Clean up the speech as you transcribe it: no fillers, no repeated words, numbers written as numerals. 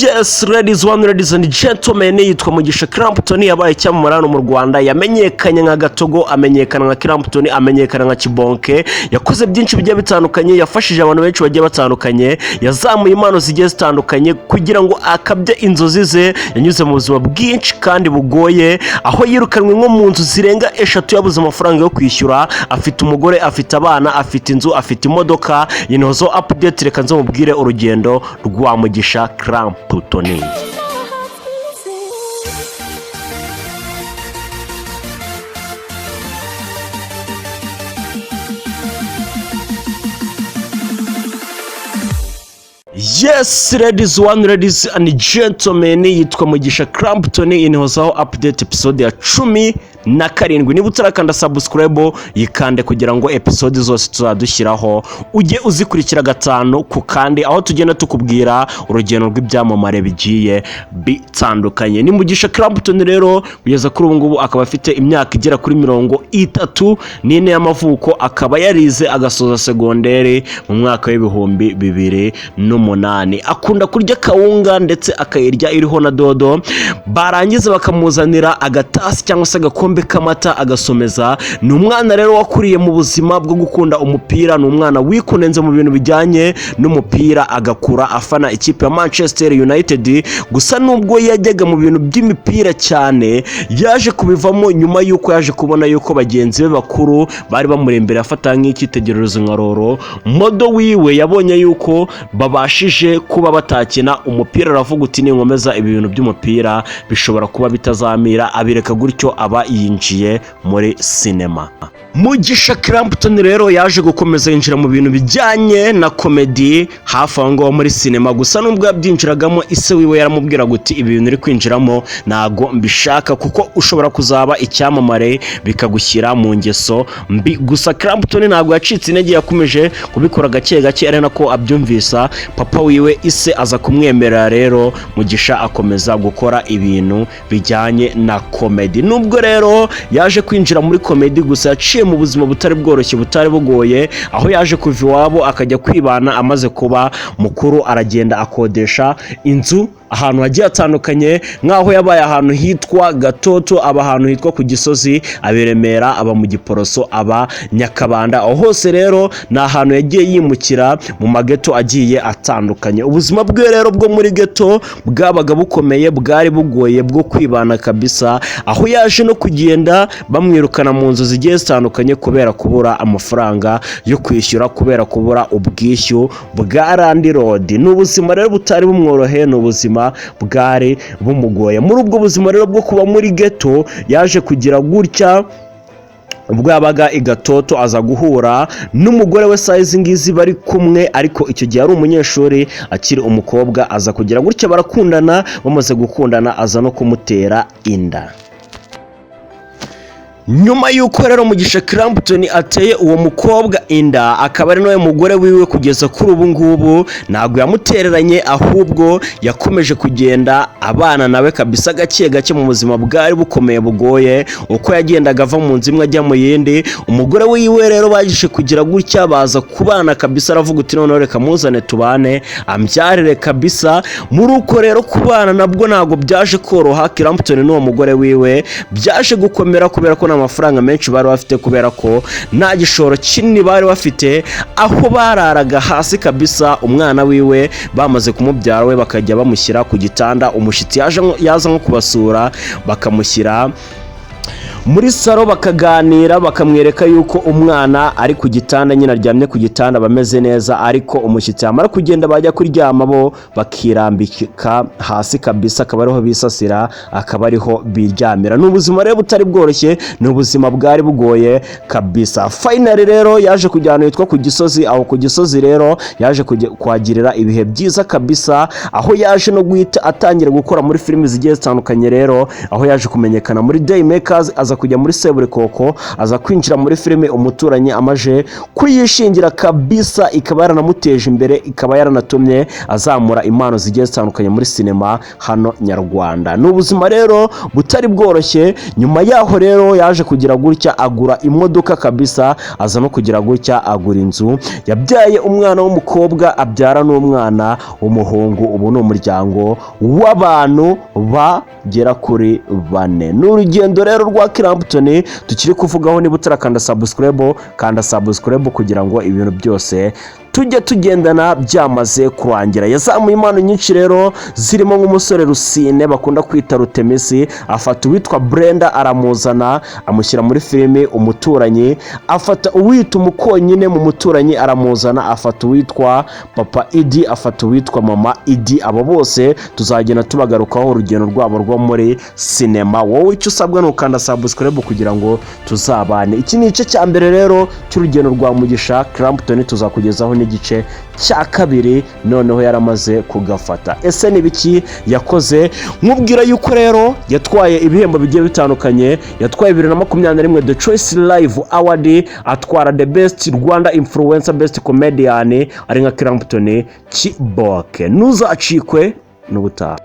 Yes, ladies and gentlemen, yitwa Mugisha CLAPTON, yabaye icyamamare hano mu Rwanda, yamenyekanye nka Gatogo, amenyekana nka CLAPTON, amenyekana nka Kibonke, yakoze byinshi bigiye bitandukanye, yafashije abantu benshi bagiye batandukanye, yazamuye impano zigiye zitandukanye kugira ngo akabye inzozi ze, yanyuze mu buzima bwinshi kandi bugoye, aho yirukanwe nko mu nzu zirenga 3 yabuze amafaranga yo kwishyura, afite umugore, afite abana, afite inzu, afite imodoka. Yinozo update, reka nzamubwire urugendo rwa Mugisha CLAPTON. Yes, ladies and gentlemen, yitwa Mugisha CLAPTON, inozo update episode ya 17. Niba utarakanda subscribe yikande kugira ngo episode zose tuzadushyiraho ujye uzikurikira gatanu ku kandi, aho tugenda tukubwira urugendo rw'ibyamamare bigiye bitandukanye. Ni Mugisha CLAPTON rero kugeza kuri ubu ngubu akaba afite imyaka igera kuri 34 y'amavuko, akaba yarize agasoza segonderi mu mwaka w'ibihumbi 2008. Akunda kurya kawunga ndetse akayirya iriho na dodo, barangiza bakamuzanira agatasi cyangwa se agakombe kamata agasomeza. Ni umwana rero wakuriye mu buzima bwo gukunda umupira, ni umwana wikunenze mu bintu bijyanye n'umupira, agakura afana ikipe ya Manchester United. Gusa nubwo yajyaga mu bintu by'imipira cyane, yaje kubivamo nyuma yuko yaje kubona yuko bagenzi be bakuru bari bamurembera, afata nk'icyitegererezo nka Roro modo wiwe, yabonye yuko babashije kuba batakina umupira, aravuga uti ninkomeza ibintu by'umupira bishobora kuba bitazamira, abireka gutyo aba yinjiye muri sinema. Mugisha CLAPTON rero yaje gukomeza yinjira mu bintu bijyanye na comedy hafi aho ngaho muri sinema. Gusa nubwo yabyinjiragamo, ise wiwe yaramubwira guti ibi bintu uri kwinjiramo nago mbishaka, kuko ushobora kuzaba icyamamare bikagushyira mu ngeso mbi. Gusa CLAPTON ntabwo yacitse intege, yakomeje kubikora gake gake, ari nako abyumvisa papa wiwe. Ise aza kumwemerera rero Mugisha akomeza gukora ibintu bijyanye na comedy. Nubwo rero yaje kwinjira muri comedy, gusa yaciye mu buzima butari bworoshye, butari bugoye, aho yaje kuva iwabo akajya kwibana. Amaze kuba mukuru aragenda akodesha inzu ahantu hagiye atandukanye, nkaho yabaye ahantu hitwa Gatoto, aba ahantu hitwa ku Gisozi, abiremera, aba mu Giporoso, aba Nyakabanda. Aho hose rero ni ahantu yagiye yimukira mu mageto agiye atandukanye. Ubuzima bwe rero bwo muri geto bwabaga bukomeye, bwari bugoye bwo kwibana kabisa, aho yaje no kugenda bamwirukana mu nzu zigiye zitandukanye kubera kubura amafaranga yo kwishyura, kubera kubura ubwishyu bwa landlord. N'ubuzima rero butari bumworoheye, n'ubuzima bwari bumugoye. Muri ubwo buzima rero bwo kuba muri geto, yaje kugira gutya ubwo yabaga i Gatoto, aza guhura n'umugore we size ngizi bari kumwe, ariko icyo gihe ari umunyeshuri akiri umukobwa. Aza kugira gutya barakundana, bamaze gukundana aza no kumutera inda. Nyuma yuko rero Mugisha CLAPTON ateye uwo mukobwa inda, akaba ari nawe mugore wiwe kugeza kuri ubu ngubu, ntabwo yamutereranye, ahubwo yakomeje kugenda abana nawe kabisa gake gake mu buzima bwari bukomeye bugoye. Uko yagendaga ava mu nzu imwe ajya mu yindi, umugore wiwe rero bagishe kugira gutya baza kubana kabisa, aravuga uti none reka muzane tubane ambyarire kabisa. Muri uko rero kubana nabwo ntabwo byaje koroha CLAPTON n'uwo mugore wiwe, byaje gukomera kubera ko amafaranga menshi bari bafite, kubera ko nta gishoro kinini bari bafite, aho bararaga hasi kabisa. Umwana wiwe bamaze kumubyara we bakajya bamushyira ku gitanda, umushitsi yaza nko kubasura bakamushyira muri saro bakaganira, bakamwereka yuko umwana ari ku gitanda, nyine aryamye ku gitanda bameze neza, ariko umushyitsi yamara kugenda bajya kuryama bo bakirambika hasi kabisa, akaba ariho bisasira, akaba ariho biryamira. N'ubuzima rero butari bworoshye, n'ubuzima bwari bugoye kabisa. Finally rero yaje kujyana yitwa ku Gisozi. Aho ku Gisozi rero yaje kwagirira ibihe byiza kabisa, aho yaje no guhita atangira gukora muri filimi zigiye zitandukanye rero, aho yaje kumenyekana muri Day Makers, aza aza kujya muri Seburikoko, aza kwinjira muri filime Umuturanyi amaje kuyishingira kabisa, ikaba yaranamuteje imbere, ikaba yaranatumye azamura impano zigiye zitandukanye muri sinema hano nyarwanda. N'ubuzima rero butari bworoshye, nyuma yaho rero yaje kugira gutya agura imodoka kabisa, aza no kugira gutya agura inzu, yabyaye umwana w'umukobwa abyara n'umwana w'umuhungu. Ubu ni umuryango w'abantu bagera kuri 4. N'urugendo rero rwa CLAPTON tukiri kuvugaho. Niba utarakanda subscribe, kanda subscribe kugira ngo ibintu byose tujye tugendana byamaze kurangira. Yazamuye impano nyinshi rero zirimo nk'umusore Rusine bakunda kwita Rutemesi, afata uwitwa Brenda aramuzana amushyira muri filime Umuturanyi, afata uwitwa Umukonyine mu Muturanyi aramuzana, afata uwitwa Papa Idi, afata uwitwa Mama Idi. Abo bose tuzagenda tubagarukaho urugendo rwabo rwo muri sinema. Wowe icyo usabwa ni ukanda subscribe kugira ngo tuzabane. Iki ni igice cya mbere rero cy'urugendo rwa Mugisha CLAPTON, tuzakugezaho n'igice cya kabiri noneho yaramaze kugafata. Ese ni biki yakoze? Nkubwira yuko rero yatwaye ibihembo bigiye bitandukanye. Yatwaye 2021 The Choice Live Award, atwara The Best Rwanda Influencer Best Comedian ari nka CLAPTON Kiboke. Nuzacikwe n'ubutaha.